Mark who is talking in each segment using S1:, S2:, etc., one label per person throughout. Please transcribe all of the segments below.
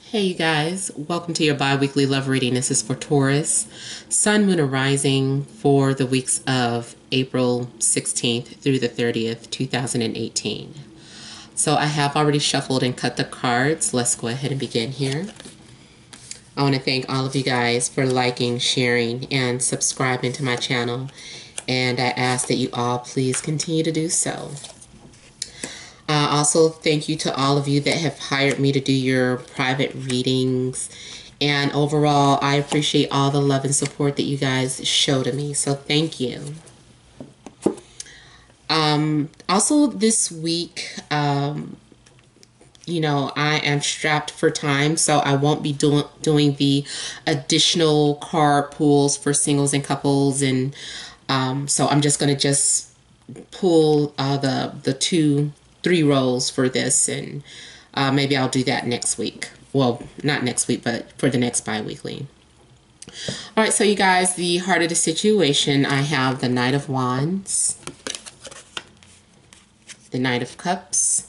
S1: Hey you guys, welcome to your bi-weekly love reading. This is for Taurus, Sun, Moon, and Rising for the weeks of April 16th through the 30th, 2018. So I have already shuffled and cut the cards. Let's go ahead and begin here. I want to thank all of you guys for liking, sharing, and subscribing to my channel. And I ask that you all please continue to do so. Also, thank you to all of you that have hired me to do your private readings. And overall, I appreciate all the love and support that you guys show to me. So thank you. Also, this week, you know, I am strapped for time, so I won't be doing the additional card pulls for singles and couples. And so I'm just going to pull the 3 rolls for this, and maybe I'll do that next week. Well, not next week, but for the next bi-weekly. All right, so you guys, the heart of the situation, I have the Knight of Wands, the Knight of Cups,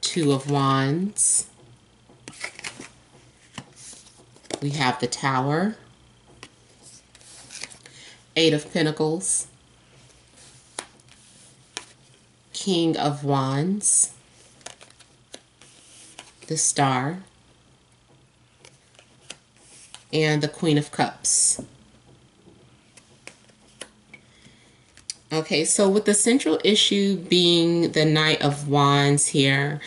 S1: 2 of Wands, we have the Tower, 8 of Pentacles, King of Wands, the Star, and the Queen of Cups. Okay, so with the central issue being the Knight of Wands here,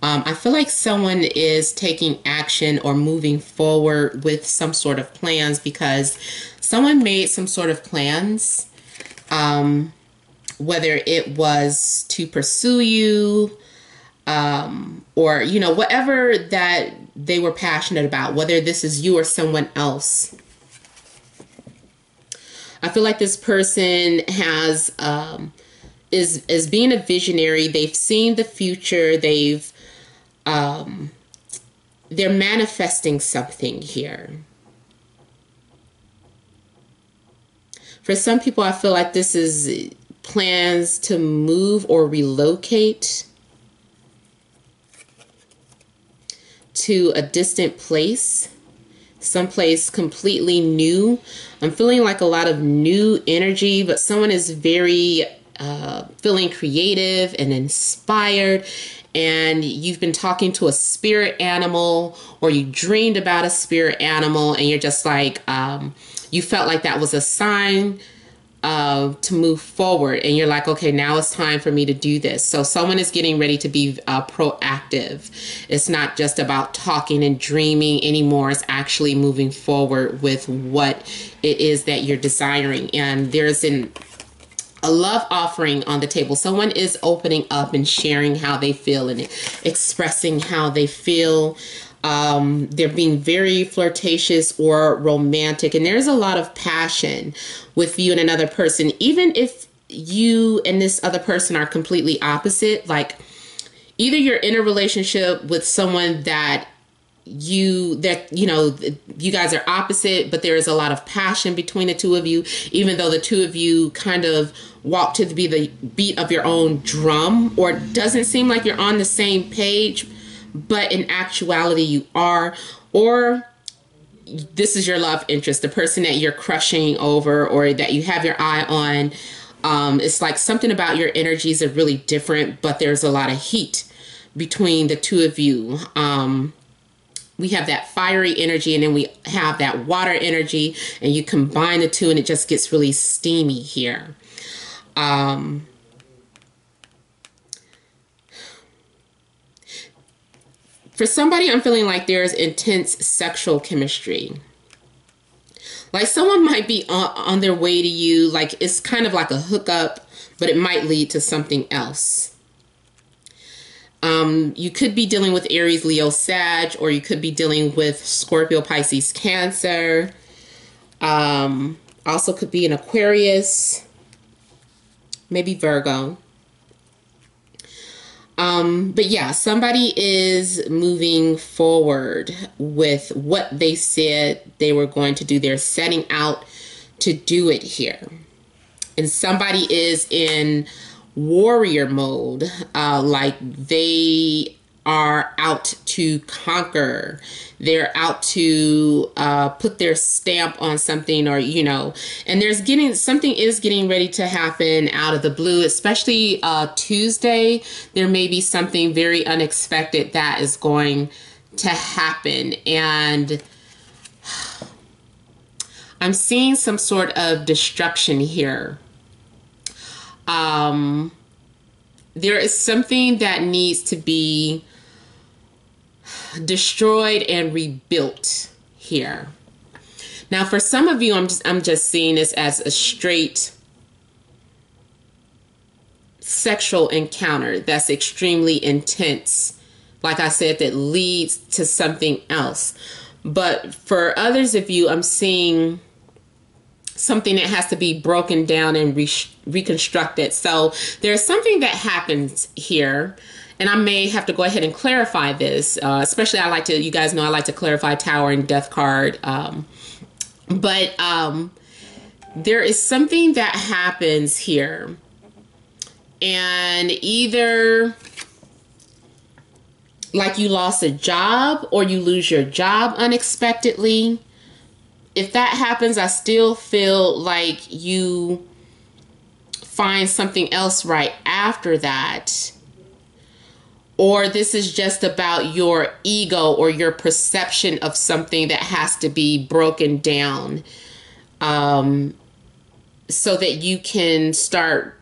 S1: I feel like someone is taking action or moving forward with some sort of plans because someone made some sort of plans. Whether it was to pursue you, or, you know, whatever that they were passionate about, whether this is you or someone else. I feel like this person has, is being a visionary. They've seen the future. They're manifesting something here. For some people, I feel like this is plans to move or relocate to a distant place, someplace completely new. I'm feeling like a lot of new energy, but someone is very feeling creative and inspired, and you've been talking to a spirit animal, or you dreamed about a spirit animal, and you're just like, you felt like that was a sign to move forward, and you're like, okay, now it's time for me to do this. So someone is getting ready to be proactive. It's not just about talking and dreaming anymore. It's actually moving forward with what it is that you're desiring. And there's a love offering on the table. Someone is opening up and sharing how they feel and expressing how they feel. They're being very flirtatious or romantic, and there's a lot of passion with you and another person. Even if you and this other person are completely opposite, like either you're in a relationship with someone that you know, you guys are opposite, but there is a lot of passion between the two of you, even though the two of you kind of walk to the beat of your own drum, or it doesn't seem like you're on the same page, but in actuality you are. Or this is your love interest, the person that you're crushing over or that you have your eye on. It's like something about your energies are really different, but there's a lot of heat between the two of you. We have that fiery energy, and then we have that water energy, and you combine the two and it just gets really steamy here. For somebody, I'm feeling like there's intense sexual chemistry. Like someone might be on their way to you. Like it's kind of like a hookup, but it might lead to something else. You could be dealing with Aries, Leo, Sag, or you could be dealing with Scorpio, Pisces, Cancer. Also could be an Aquarius, maybe Virgo. But yeah, somebody is moving forward with what they said they were going to do. They're setting out to do it here. And somebody is in warrior mode, like they are out to conquer. They're out to put their stamp on something, or, you know, and something is getting ready to happen out of the blue, especially Tuesday. There may be something very unexpected that is going to happen. And I'm seeing some sort of destruction here. There is something that needs to be destroyed and rebuilt here. Now, for some of you, I'm just seeing this as a straight sexual encounter that's extremely intense. Like I said, that leads to something else. But for others of you, I'm seeing something that has to be broken down and reconstructed. So there's something that happens here, and I may have to go ahead and clarify this. Especially, you guys know I like to clarify Tower and Death card. But there is something that happens here, and either like you lost a job or you lose your job unexpectedly. If that happens, I still feel like you find something else right after that. Or this is just about your ego or your perception of something that has to be broken down, so that you can start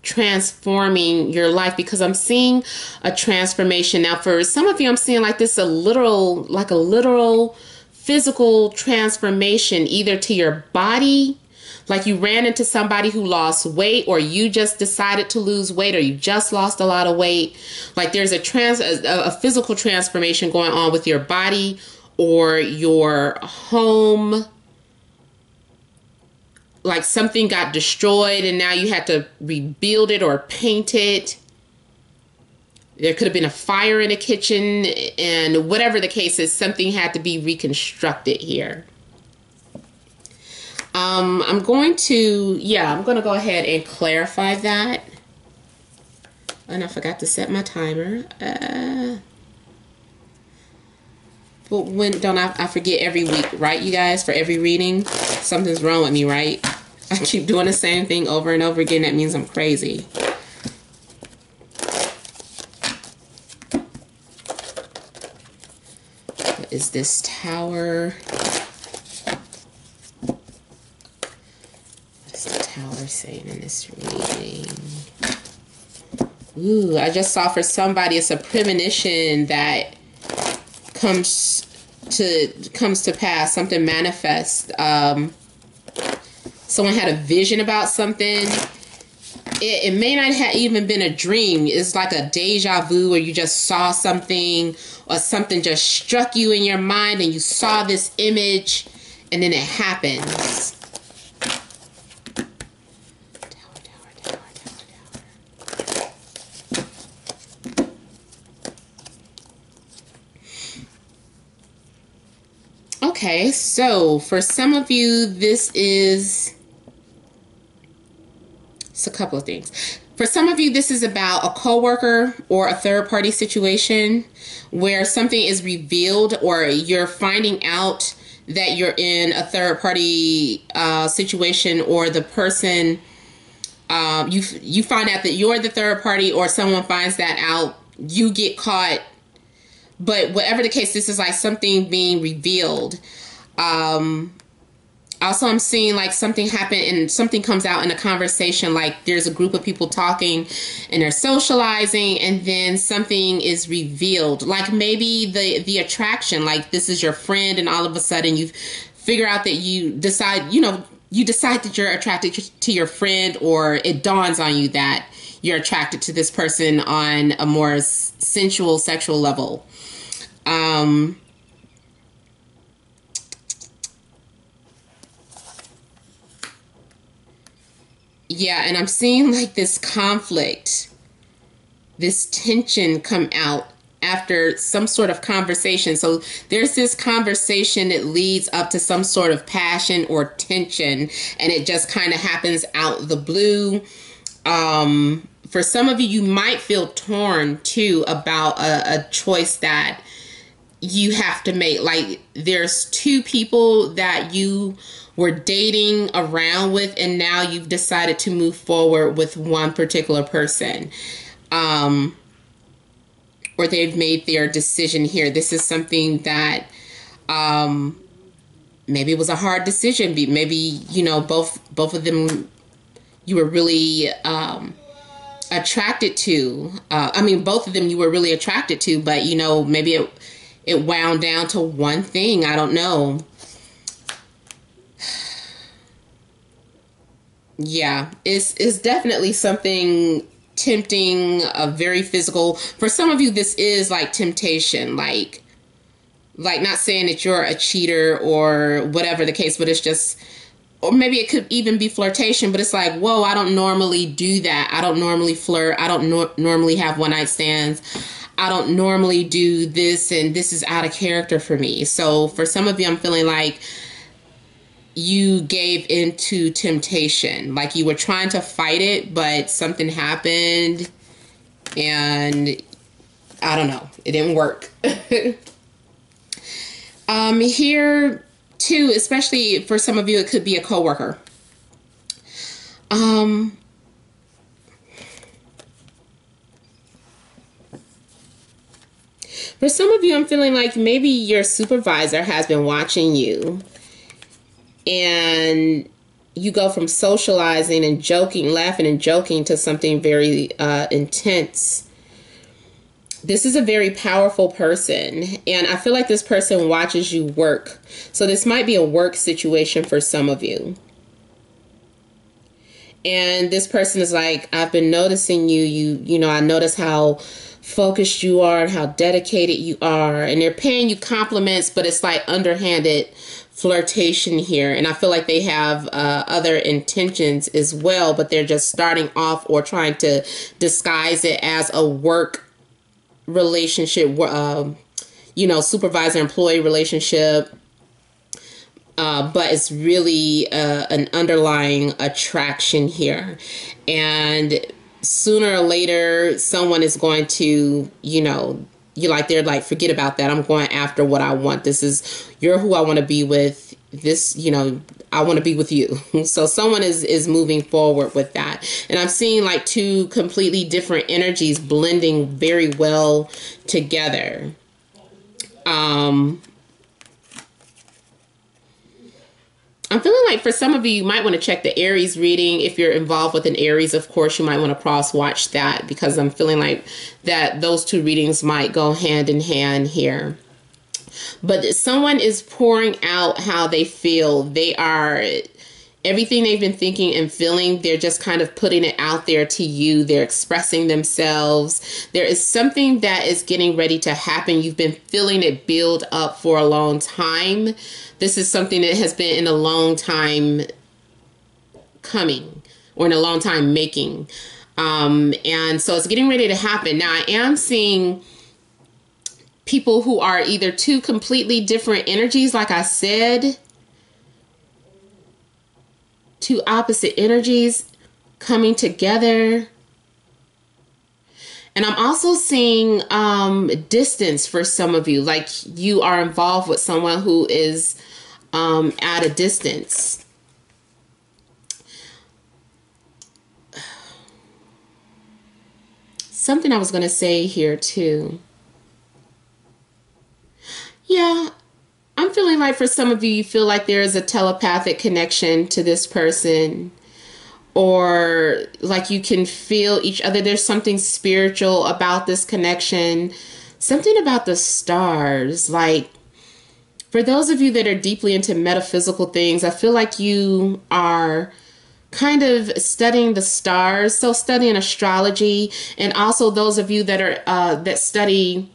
S1: transforming your life, because I'm seeing a transformation. Now, for some of you, I'm seeing like this, a literal physical transformation, either to your body, like you ran into somebody who lost weight, or you just decided to lose weight, or you just lost a lot of weight. Like there's a physical transformation going on with your body or your home. Like something got destroyed and now you had to rebuild it or paint it. There could have been a fire in the kitchen, and whatever the case is, something had to be reconstructed here. I'm going to go ahead and clarify that. And I forgot to set my timer. But when don't I forget every week, right, you guys? For every reading, something's wrong with me, right? I keep doing the same thing over and over again. That means I'm crazy. What is this Tower? What's the Tower saying in this reading? Ooh, I just saw for somebody it's a premonition that comes to pass. Something manifests. Someone had a vision about something. It may not have even been a dream. It's like a deja vu, where you just saw something, or something just struck you in your mind and you saw this image and then it happens. Okay, so for some of you, this is a couple of things. For some of you, this is about a coworker or a third-party situation where something is revealed, or you're finding out that you're in a third-party situation, or the person, you find out that you're the third party, or someone finds that out, you get caught. But whatever the case, this is like something being revealed. Also, I'm seeing like something happen and something comes out in a conversation. Like there's a group of people talking and they're socializing, and then something is revealed. Like maybe the attraction, like this is your friend, and all of a sudden you figure out that you decide that you're attracted to your friend, or it dawns on you that you're attracted to this person on a more sensual, sexual level. Yeah, and I'm seeing like this conflict, this tension come out after some sort of conversation. So there's this conversation that leads up to some sort of passion or tension, and it just kind of happens out the blue. for some of you, you might feel torn too about a choice that you have to make. Like there's two people that you were dating around with, and now you've decided to move forward with one particular person. Or they've made their decision here. This is something that maybe it was a hard decision. Maybe, you know, both of them you were really attracted to. I mean, both of them you were really attracted to, but, you know, maybe it wound down to one thing. I don't know. Yeah, it's definitely something tempting, very physical. For some of you, this is like temptation, like not saying that you're a cheater or whatever the case, but it's just, or maybe it could even be flirtation, but it's like, whoa, I don't normally do that. I don't normally flirt. I don't normally have one night stands. I don't normally do this, and this is out of character for me. So for some of you, I'm feeling like you gave into temptation, like you were trying to fight it, but something happened and I don't know, it didn't work. Here too, especially for some of you, it could be a coworker. For some of you, I'm feeling like maybe your supervisor has been watching you, and you go from socializing and joking, laughing and joking, to something very intense. This is a very powerful person, and I feel like this person watches you work. So this might be a work situation for some of you. And this person is like, I've been noticing you. You know, I notice how focused you are and how dedicated you are. And they're paying you compliments, but it's like underhanded flirtation here. And I feel like they have other intentions as well, but they're just starting off or trying to disguise it as a work relationship, you know, supervisor-employee relationship. But it's really an underlying attraction here. And sooner or later, someone is going to, you know, they're like, forget about that. I'm going after what I want. You're who I want to be with. This, you know, I want to be with you. So someone is moving forward with that. And I'm seeing like two completely different energies blending very well together. I'm feeling like for some of you, you might want to check the Aries reading. If you're involved with an Aries, of course, you might want to cross-watch that, because I'm feeling like that those two readings might go hand in hand here. But someone is pouring out how they feel. They are, everything they've been thinking and feeling, they're just kind of putting it out there to you. They're expressing themselves. There is something that is getting ready to happen. You've been feeling it build up for a long time. This is something that has been in a long time coming, or in a long time making. And so it's getting ready to happen. Now, I am seeing people who are either two completely different energies, like I said, two opposite energies coming together. And I'm also seeing distance for some of you, like you are involved with someone who is at a distance. Something I was going to say here too. Yeah, I'm feeling like for some of you, you feel like there is a telepathic connection to this person, or like you can feel each other. There's something spiritual about this connection, something about the stars. Like for those of you that are deeply into metaphysical things, I feel like you are kind of studying the stars. So studying astrology, and also those of you that are that study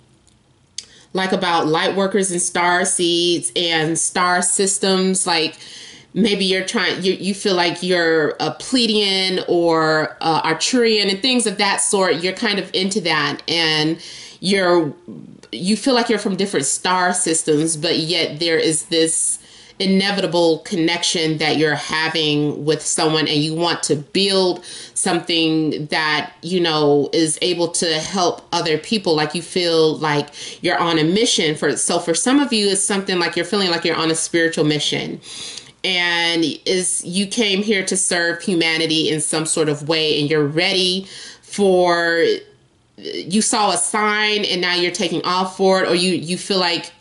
S1: like about light workers and star seeds and star systems. Like maybe you're you feel like you're a Pleiadian or Arcturian and things of that sort. You're kind of into that, and you feel like you're from different star systems, but yet there is this inevitable connection that you're having with someone, and you want to build something that, you know, is able to help other people. Like you feel like you're on a mission for some of you, it's something like you're feeling like you're on a spiritual mission, and is you came here to serve humanity in some sort of way, and you're ready for, you saw a sign and now you're taking off for it, or you feel like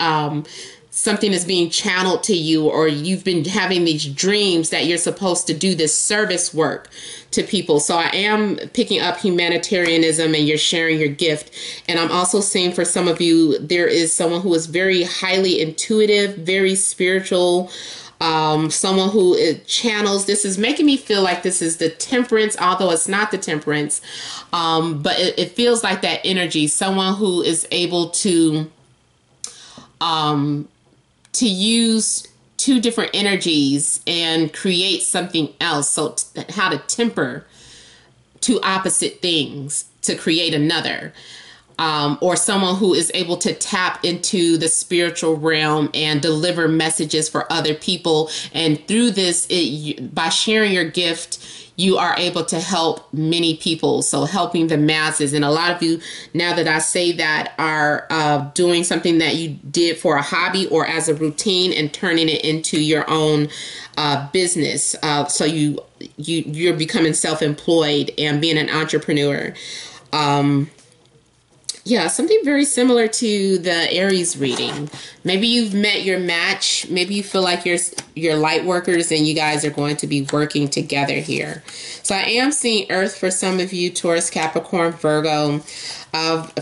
S1: something is being channeled to you, or you've been having these dreams that you're supposed to do this service work to people. So I am picking up humanitarianism, and you're sharing your gift. And I'm also seeing for some of you, there is someone who is very highly intuitive, very spiritual, someone who channels. This is making me feel like this is the temperance, although it's not the temperance, but it feels like that energy. Someone who is able to use two different energies and create something else. So how to temper two opposite things to create another. Or someone who is able to tap into the spiritual realm and deliver messages for other people. And through this, by sharing your gift, you are able to help many people. So helping the masses. And a lot of you, now that I say that, are doing something that you did for a hobby or as a routine and turning it into your own business. So you're becoming self-employed and being an entrepreneur. Yeah, something very similar to the Aries reading. Maybe you've met your match. Maybe you feel like you're light workers and you guys are going to be working together here. So I am seeing Earth for some of you, Taurus, Capricorn, Virgo.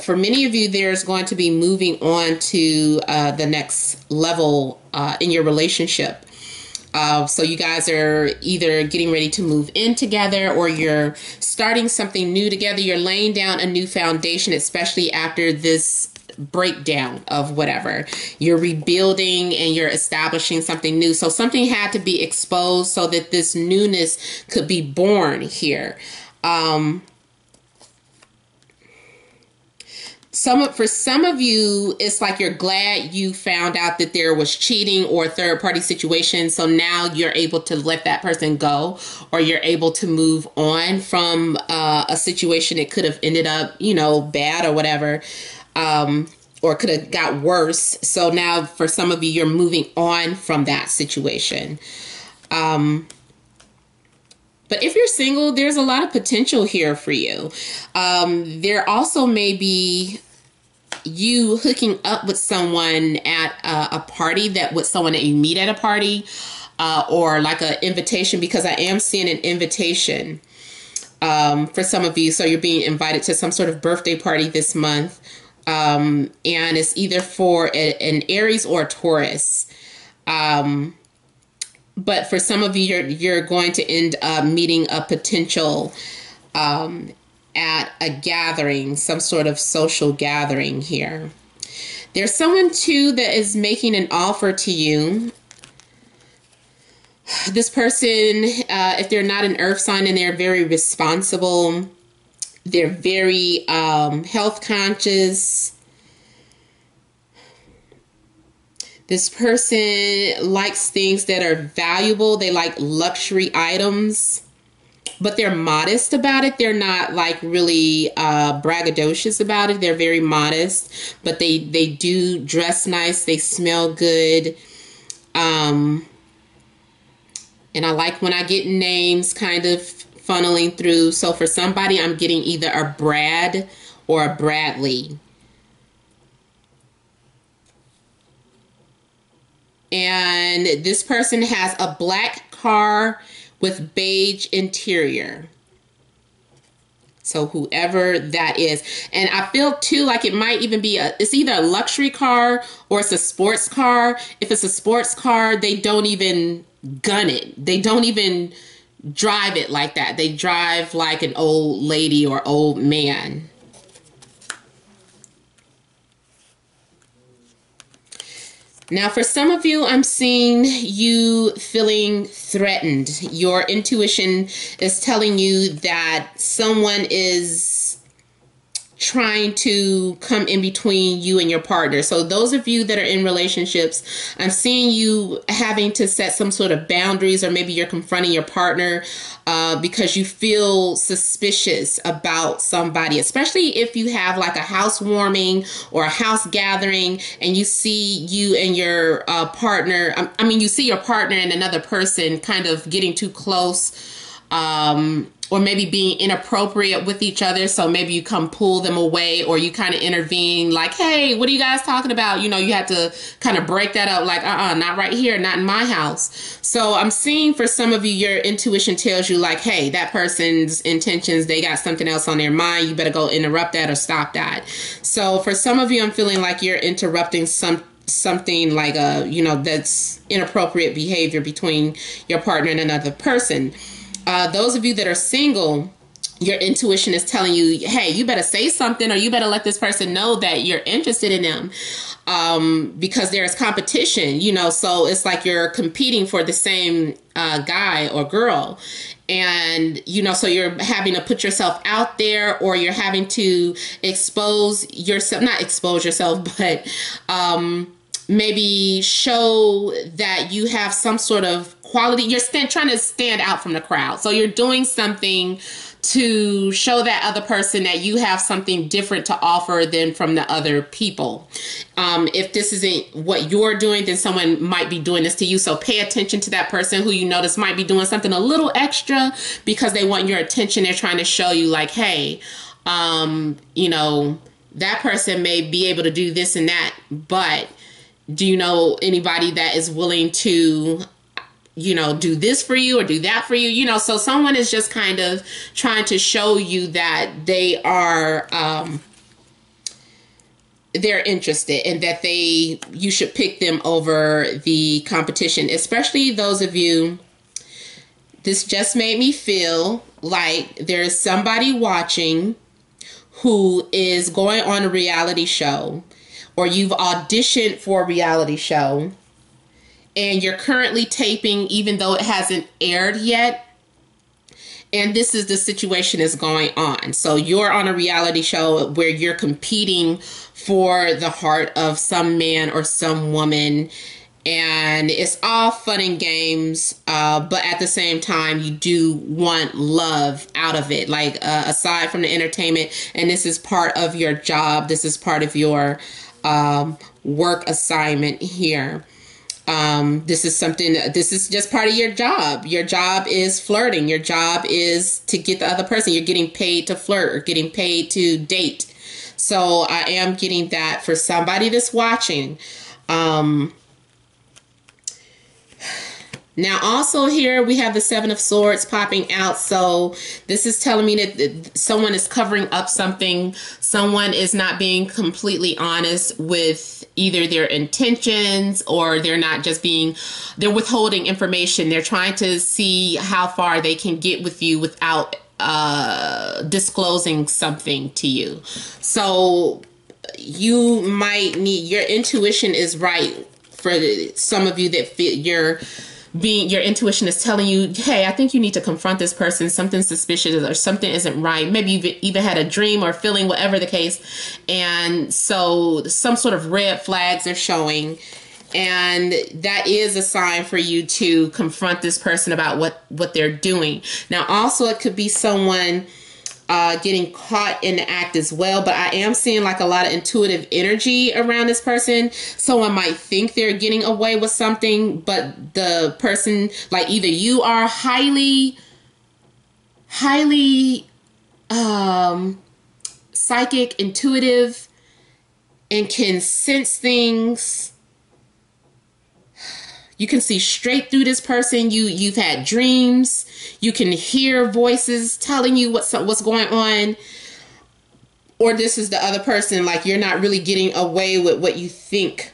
S1: For many of you, there's going to be moving on to the next level in your relationship. So you guys are either getting ready to move in together, or you're starting something new together. You're laying down a new foundation, especially after this breakdown of whatever. You're rebuilding and you're establishing something new. So something had to be exposed so that this newness could be born here. For some of you, it's like you're glad you found out that there was cheating or a third party situation. So now you're able to let that person go, or you're able to move on from a situation that could have ended up, you know, bad or whatever, or could have got worse. So now for some of you, you're moving on from that situation. But if you're single, there's a lot of potential here for you. There also may be you hooking up with someone at a party, with someone that you meet at a party, or like an invitation, because I am seeing an invitation for some of you. So you're being invited to some sort of birthday party this month. And it's either for an Aries or a Taurus. But for some of you, you're going to end up meeting a potential at a gathering, some sort of social gathering here. There's someone, too, that is making an offer to you. This person, if they're not an earth sign, and they're very responsible, they're very health conscious. This person likes things that are valuable. They like luxury items, but they're modest about it. They're not like really braggadocious about it. They're very modest, but they do dress nice. They smell good. And I like when I get names kind of funneling through. So for somebody, I'm getting either a Brad or a Bradley. And this person has a black car with beige interior. So whoever that is. And I feel too like it might even be it's either a luxury car or it's a sports car. If it's a sports car, they don't even gun it. They don't even drive it like that. They drive like an old lady or old man. Now, for some of you, I'm seeing you feeling threatened. Your intuition is telling you that someone is trying to come in between you and your partner. So those of you that are in relationships, I'm seeing you having to set some sort of boundaries, or maybe you're confronting your partner because you feel suspicious about somebody, especially if you have like a housewarming or a house gathering and you see you and your partner, you see your partner and another person kind of getting too close, or maybe being inappropriate with each other. So maybe you come pull them away, or you kind of intervene like, hey, what are you guys talking about? You know, you have to kind of break that up like, not right here, not in my house. So I'm seeing for some of you, your intuition tells you like, hey, that person's intentions, they got something else on their mind. You better go interrupt that or stop that. So for some of you, I'm feeling like you're interrupting something like that's inappropriate behavior between your partner and another person. Those of you that are single, your intuition is telling you, hey, you better say something, or you better let this person know that you're interested in them, because there is competition, so it's like you're competing for the same guy or girl. And, so you're having to put yourself out there, or you're having to expose yourself, not expose yourself, but maybe show that you have some sort of quality. You're trying to stand out from the crowd. So you're doing something to show that other person that you have something different to offer than from the other people. If this isn't what you're doing, then someone might be doing this to you. So pay attention to that person who you notice might be doing something a little extra because they want your attention. They're trying to show you like, hey, that person may be able to do this and that, but do you know anybody that is willing to, do this for you or do that for you? So someone is just kind of trying to show you that they are, they're interested, and that you should pick them over the competition, especially those of you. This just made me feel like there's somebody watching who is going on a reality show, or you've auditioned for a reality show and you're currently taping even though it hasn't aired yet. And this is the situation is going on. So you're on a reality show where you're competing for the heart of some man or some woman. And it's all fun and games, but at the same time, you do want love out of it, like aside from the entertainment. And this is part of your job. This is part of your work assignment here. This is just part of your job. Your job is flirting. Your job is to get the other person. You're getting paid to flirt or getting paid to date. So I am getting that for somebody that's watching. Now, also here we have the Seven of Swords popping out. So this is telling me that someone is covering up something. Someone is not being completely honest with either their intentions, or they're withholding information. They're trying to see how far they can get with you without disclosing something to you. So you might need, your intuition is right for some of you that feel your intuition is telling you, hey, I think you need to confront this person. Something suspicious or something isn't right. Maybe you've even had a dream or feeling, whatever the case. And so some sort of red flags are showing. And that is a sign for you to confront this person about what they're doing. Now, also, it could be someone getting caught in the act as well. But I am seeing like a lot of intuitive energy around this person. Someone might think they're getting away with something, but the person, like either you are highly psychic, intuitive, and can sense things. You can see straight through this person. You've had dreams. You can hear voices telling you what's going on. Or this is the other person, like you're not really getting away with what you think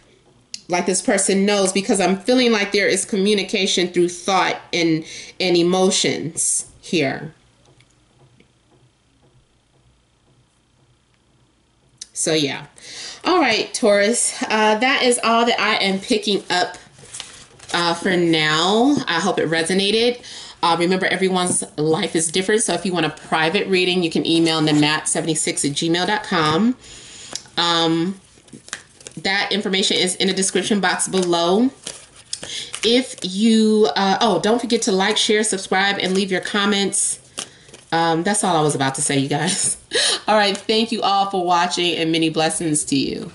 S1: like this person knows, because I'm feeling like there is communication through thought and emotions here. So yeah. All right, Taurus, that is all that I am picking up for now. I hope it resonated. Remember, everyone's life is different. So if you want a private reading, you can email namat76@gmail.com. That information is in the description box below. If you, don't forget to like, share, subscribe, and leave your comments. That's all I was about to say, you guys. All right. Thank you all for watching, and many blessings to you.